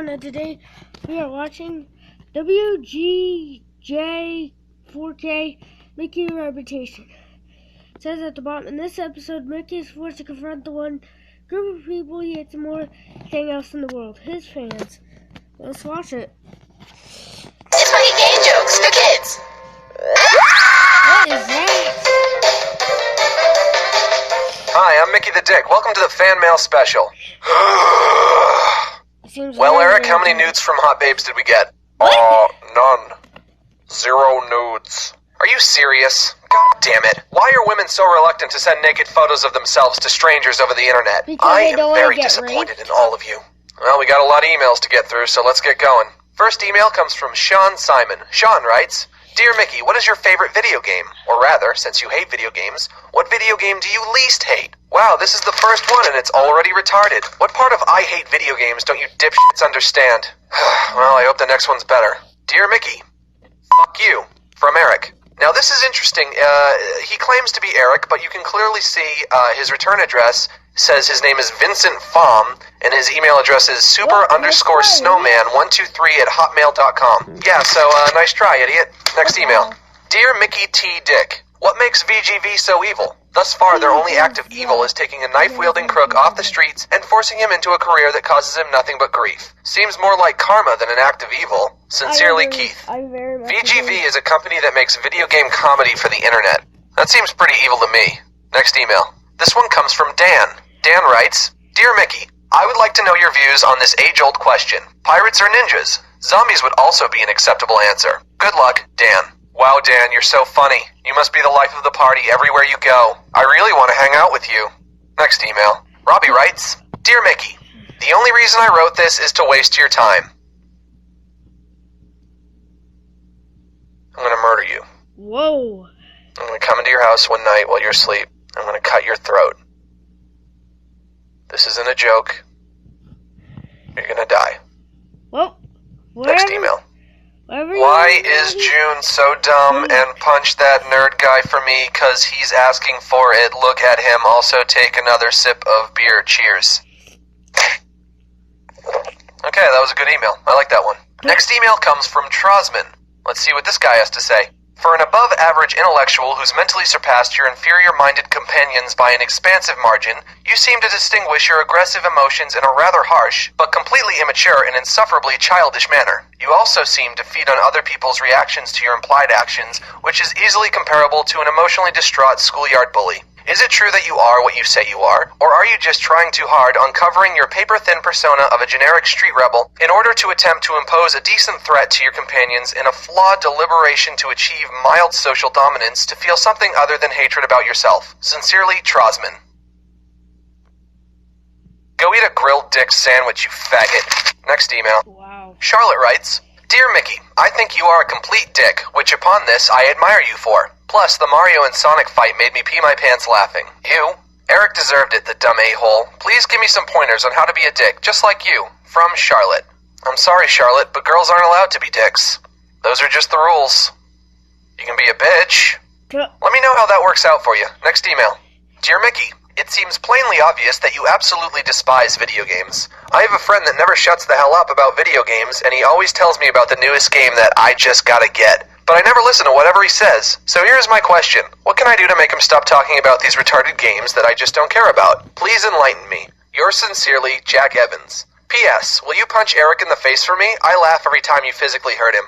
everyone, and today we are watching WGJ 4K Mickey Reputation. It says at the bottom, in this episode, Mickey is forced to confront the one group of people he hates more than anything else in the world, his fans. Let's watch it. It's funny game jokes for kids. What is that? Hi, I'm Mickey the Dick. Welcome to the fan mail special. Well, Eric, how many nudes from hot babes did we get? None. 0 nudes. Are you serious? God damn it. Why are women so reluctant to send naked photos of themselves to strangers over the internet? Because I they don't am wanna very get disappointed raped. in all of you. Well, we got a lot of emails to get through, so let's get going. First email comes from Sean Simon. Sean writes, Dear Mickey, what is your favorite video game? Or rather, since you hate video games, what video game do you least hate? Wow, this is the first one and it's already retarded. What part of I hate video games don't you dipshits understand? Well, I hope the next one's better. Dear Mickey, fuck you. From Eric. Now this is interesting. He claims to be Eric, but you can clearly see his return address says his name is Vincent Pham, and his email address is super_snowman123@hotmail.com. Yeah, so nice try, idiot. Next email. Dear Mickey T. Dick, what makes VGV so evil? Thus far, their only act of evil is taking a knife-wielding crook off the streets and forcing him into a career that causes him nothing but grief. Seems more like karma than an act of evil. Sincerely, Keith. VGV is a company that makes video game comedy for the internet. That seems pretty evil to me. Next email. This one comes from Dan. Dan writes, Dear Mickey, I would like to know your views on this age-old question. Pirates or ninjas? Zombies would also be an acceptable answer. Good luck, Dan. Wow, Dan, you're so funny. You must be the life of the party everywhere you go. I really want to hang out with you. Next email. Robbie writes, Dear Mickey, the only reason I wrote this is to waste your time. I'm going to murder you. Whoa. I'm going to come into your house one night while you're asleep. I'm going to cut your throat. This isn't a joke. You're going to die. Well, Next email. Why is June so dumb and punch that nerd guy for me? Cause he's asking for it. Look at him. Also take another sip of beer. Cheers. Okay, that was a good email. I like that one. Next email comes from Trosman. Let's see what this guy has to say. For an above-average intellectual who's mentally surpassed your inferior-minded companions by an expansive margin, you seem to distinguish your aggressive emotions in a rather harsh, but completely immature and insufferably childish manner. You also seem to feed on other people's reactions to your implied actions, which is easily comparable to an emotionally distraught schoolyard bully. Is it true that you are what you say you are, or are you just trying too hard on covering your paper-thin persona of a generic street rebel in order to attempt to impose a decent threat to your companions in a flawed deliberation to achieve mild social dominance to feel something other than hatred about yourself? Sincerely, Trosman. Go eat a grilled dick sandwich, you faggot. Next email. Wow. Charlotte writes, Dear Mickey, I think you are a complete dick, which upon this I admire you for. Plus, the Mario and Sonic fight made me pee my pants laughing. You? Eric deserved it, the dumb a-hole. Please give me some pointers on how to be a dick, just like you. From Charlotte. I'm sorry, Charlotte, but girls aren't allowed to be dicks. Those are just the rules. You can be a bitch. Let me know how that works out for you. Next email. Dear Mickey, it seems plainly obvious that you absolutely despise video games. I have a friend that never shuts the hell up about video games, and he always tells me about the newest game that I just gotta get. But I never listen to whatever he says. So here's my question. What can I do to make him stop talking about these retarded games that I just don't care about? Please enlighten me. Yours sincerely, Jack Evans. P.S. Will you punch Eric in the face for me? I laugh every time you physically hurt him.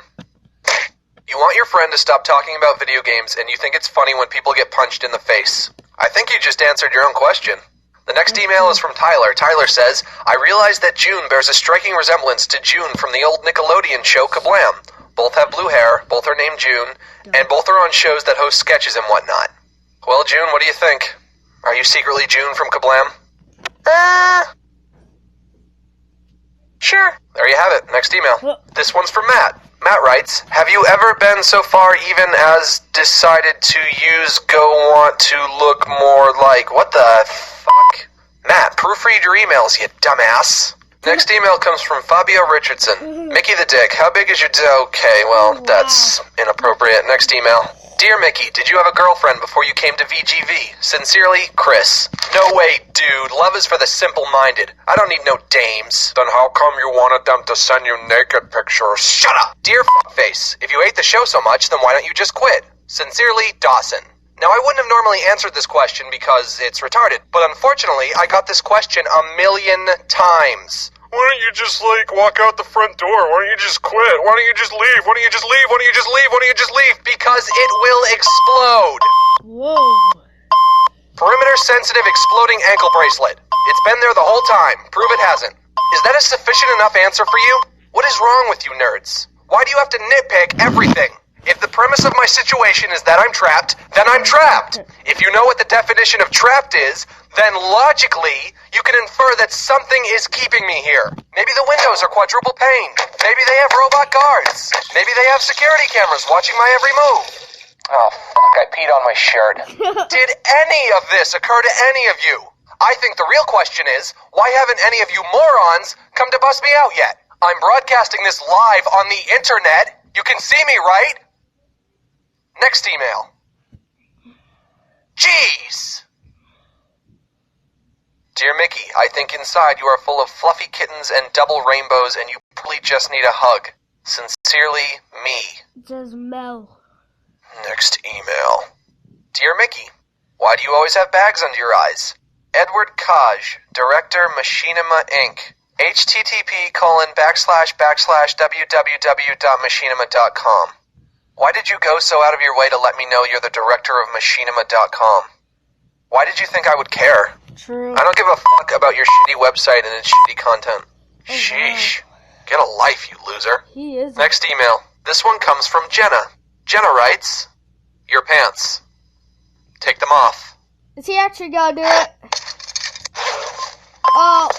You want your friend to stop talking about video games, and you think it's funny when people get punched in the face. I think you just answered your own question. The next email is from Tyler. Tyler says, I realize that June bears a striking resemblance to June from the old Nickelodeon show Kablam. Both have blue hair, both are named June, and both are on shows that host sketches and whatnot. Well, June, what do you think? Are you secretly June from Kablam? Sure. There you have it. Next email. This one's from Matt. Matt writes, Have you ever been so far even as decided to use go want to look more like... What the fuck? Matt, proofread your emails, you dumbass. Next email comes from Fabio Richardson. Mickey the Dick, how big is your okay, well, that's inappropriate. Next email. Dear Mickey, did you have a girlfriend before you came to VGV? Sincerely, Chris. No way, dude. Love is for the simple-minded. I don't need no dames. Then how come you wanted them to send you naked pictures? Shut up! Dear fuckface, if you hate the show so much, then why don't you just quit? Sincerely, Dawson. Now, I wouldn't have normally answered this question because it's retarded, but unfortunately, I got this question 1,000,000 times. Why don't you just, walk out the front door? Why don't you just quit? Why don't you just leave? Why don't you just leave? Why don't you just leave? Why don't you just leave? Because it will explode. Whoa. Perimeter-sensitive exploding ankle bracelet. It's been there the whole time. Prove it hasn't. Is that a sufficient enough answer for you? What is wrong with you nerds? Why do you have to nitpick everything? If the premise of my situation is that I'm trapped, then I'm trapped. If you know what the definition of trapped is, then logically, you can infer that something is keeping me here. Maybe the windows are quadruple pane. Maybe they have robot guards. Maybe they have security cameras watching my every move. Oh, fuck, I peed on my shirt. Did any of this occur to any of you? I think the real question is, why haven't any of you morons come to bust me out yet? I'm broadcasting this live on the internet. You can see me, right? Next email. Jeez! Dear Mickey, I think inside you are full of fluffy kittens and double rainbows and you probably just need a hug. Sincerely, me. It says Mel. Next email. Dear Mickey, why do you always have bags under your eyes? Edward Kaj, Director, Machinima Inc. http://www.machinima.com. Why did you go so out of your way to let me know you're the director of Machinima.com? Why did you think I would care? True. I don't give a fuck about your shitty website and its shitty content. Oh, Sheesh. Get a life, you loser. He is. Next email. This one comes from Jenna. Jenna writes, your pants. Take them off. Is he actually gonna do it? Oh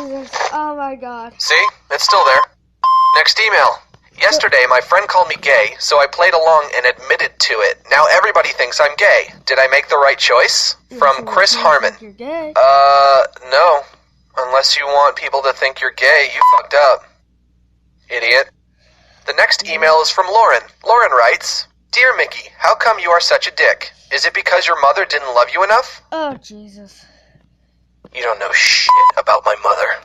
Jesus. Oh my God. See? It's still there. Next email. Yesterday, my friend called me gay, so I played along and admitted to it. Now everybody thinks I'm gay. Did I make the right choice? From Chris Harmon. You're gay. No. Unless you want people to think you're gay, you fucked up. Idiot. The next email is from Lauren. Lauren writes, Dear Mickey, how come you are such a dick? Is it because your mother didn't love you enough? Oh Jesus. You don't know shit about my mother.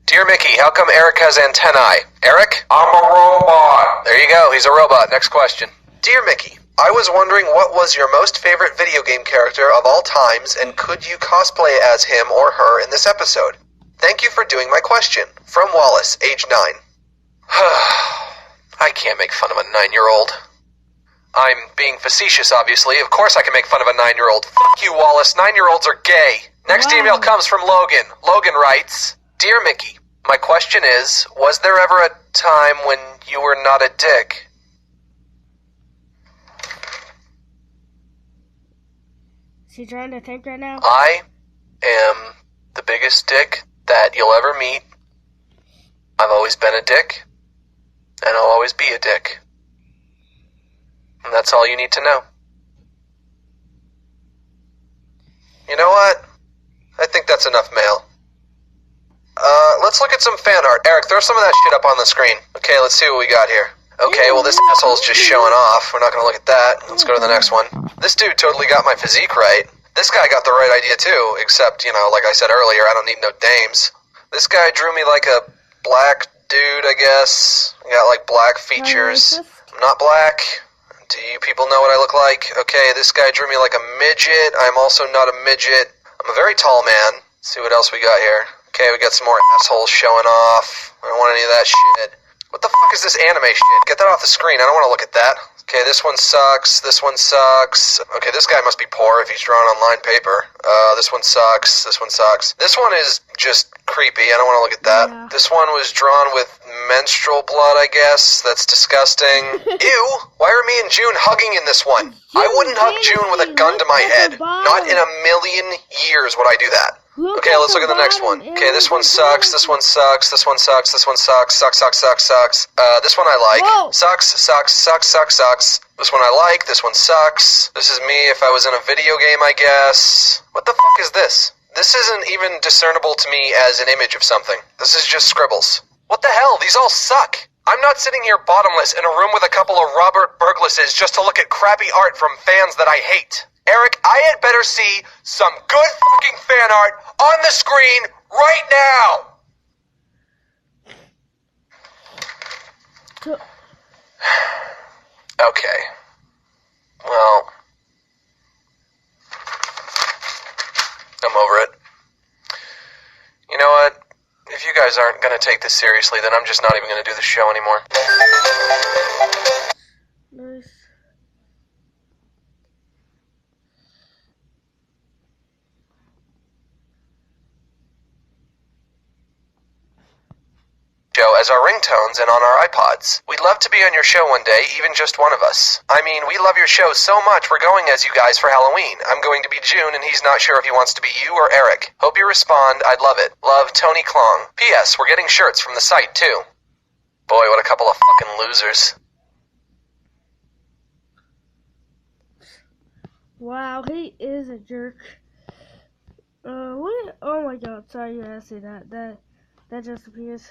Dear Mickey, how come Eric has antennae? Eric? I'm a robot. There you go, he's a robot. Next question. Dear Mickey, I was wondering what was your most favorite video game character of all times, and could you cosplay as him or her in this episode? Thank you for doing my question. From Wallace, age 9. I can't make fun of a 9-year-old. I'm being facetious, obviously. Of course I can make fun of a 9-year-old. Fuck you, Wallace. 9-year-olds are gay. Next Wow. email comes from Logan. Logan writes, Dear Mickey, my question is, was there ever a time when you were not a dick? Is he trying to think right now? I am the biggest dick that you'll ever meet. I've always been a dick, and I'll always be a dick. And that's all you need to know. You know what? I think that's enough mail. Let's look at some fan art. Eric, throw some of that shit up on the screen. Okay, let's see what we got here. Okay, well, this asshole's just showing off. We're not gonna look at that. Let's go to the next one. This dude totally got my physique right. This guy got the right idea too, except, like I said earlier, I don't need no dames. This guy drew me like a black dude, I guess. Got black features. I'm not black. Do you people know what I look like? Okay, this guy drew me like a midget. I'm also not a midget. I'm a very tall man. Let's see what else we got here. Okay, we got some more assholes showing off. I don't want any of that shit. What the fuck is this anime shit? Get that off the screen. I don't want to look at that. Okay, this one sucks. This one sucks. Okay, this guy must be poor if he's drawing on lined paper. This one sucks. This one sucks. This one is just creepy. I don't want to look at that. Yeah. This one was drawn with menstrual blood, I guess. That's disgusting. Ew! Why are me and June hugging in this one? I wouldn't hug June with a gun to my head. Not in a million years would I do that. Okay, let's look at the next one. Okay, this one sucks, this one sucks, this one sucks, this one sucks, sucks, sucks, sucks, sucks. This one I like. Whoa. Sucks, sucks, sucks, sucks, sucks. This one I like, this one sucks. This is me if I was in a video game, I guess. What the fuck is this? This isn't even discernible to me as an image of something. This is just scribbles. What the hell? These all suck. I'm not sitting here bottomless in a room with a couple of Robert Burglasses just to look at crappy art from fans that I hate. Eric, I had better see some good fucking fan art on the screen right now! Okay. Well, I'm over it. You know what? If you guys aren't gonna take this seriously, then I'm just not even gonna do the show anymore. Nice. Show as our ringtones and on our iPods. We'd love to be on your show one day, even just one of us. I mean, we love your show so much we're going as you guys for Halloween. I'm going to be June and he's not sure if he wants to be you or Eric. Hope you respond, I'd love it. Love, Tony Klong. P.S. We're getting shirts from the site too. Boy, what a couple of fucking losers. Wow, he is a jerk. What? Oh my god, sorry you had to say that. That just appears.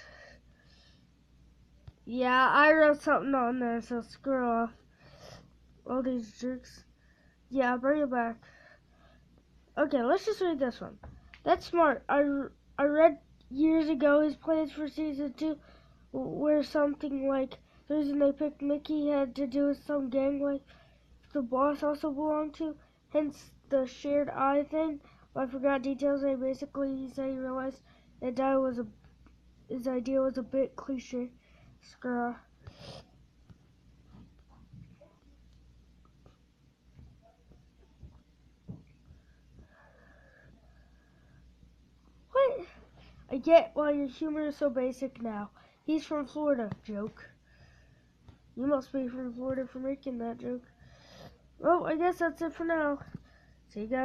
Yeah, I wrote something on there, so screw off. All these jerks. Yeah, bring it back. Okay, let's just read this one. That's smart. I read years ago his plans for season 2 were something like the reason they picked Mickey had to do with some gang like the boss also belonged to, hence the shared eye thing. But I forgot details. He said he realized that his idea was a bit cliche. Screw. What? I get why your humor is so basic now. He's from Florida. Joke. You must be from Florida for making that joke. Well, I guess that's it for now. See you guys.